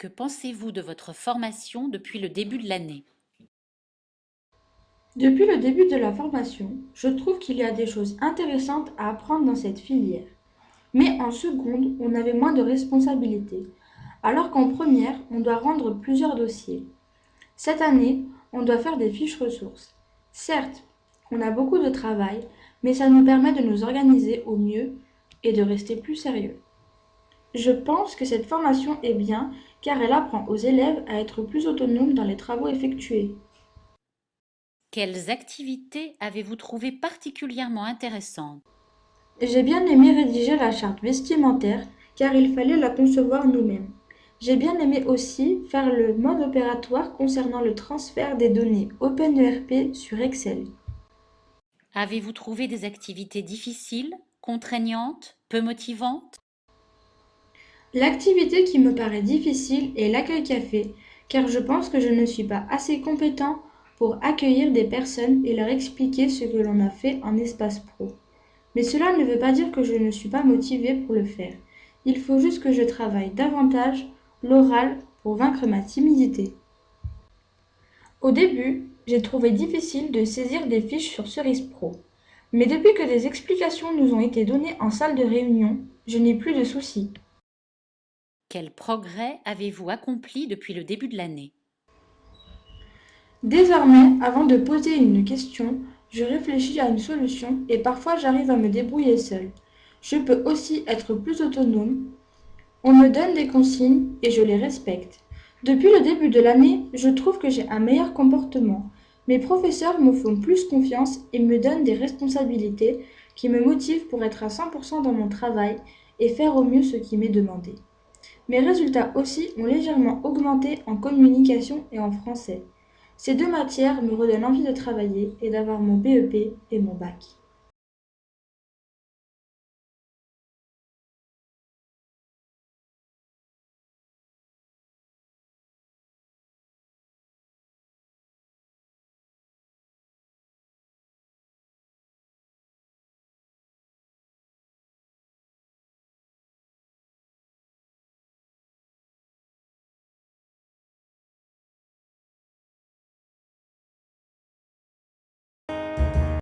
Que pensez-vous de votre formation depuis le début de l'année? Depuis le début de la formation, je trouve qu'il y a des choses intéressantes à apprendre dans cette filière. Mais en seconde, on avait moins de responsabilités, alors qu'en première, on doit rendre plusieurs dossiers. Cette année, on doit faire des fiches ressources. Certes, on a beaucoup de travail, mais ça nous permet de nous organiser au mieux et de rester plus sérieux. Je pense que cette formation est bien car elle apprend aux élèves à être plus autonomes dans les travaux effectués. Quelles activités avez-vous trouvé particulièrement intéressantes? J'ai bien aimé rédiger la charte vestimentaire car il fallait la concevoir nous-mêmes. J'ai bien aimé aussi faire le mode opératoire concernant le transfert des données OpenERP sur Excel. Avez-vous trouvé des activités difficiles, contraignantes, peu motivantes? L'activité qui me paraît difficile est l'accueil café car je pense que je ne suis pas assez compétent pour accueillir des personnes et leur expliquer ce que l'on a fait en espace pro. Mais cela ne veut pas dire que je ne suis pas motivée pour le faire. Il faut juste que je travaille davantage l'oral pour vaincre ma timidité. Au début, j'ai trouvé difficile de saisir des fiches sur Cerise Pro. Mais depuis que des explications nous ont été données en salle de réunion, je n'ai plus de soucis. Quels progrès avez-vous accomplis depuis le début de l'année? Désormais, avant de poser une question, je réfléchis à une solution et parfois j'arrive à me débrouiller seule. Je peux aussi être plus autonome. On me donne des consignes et je les respecte. Depuis le début de l'année, je trouve que j'ai un meilleur comportement. Mes professeurs me font plus confiance et me donnent des responsabilités qui me motivent pour être à 100% dans mon travail et faire au mieux ce qui m'est demandé. Mes résultats aussi ont légèrement augmenté en communication et en français. Ces deux matières me redonnent envie de travailler et d'avoir mon BEP et mon bac.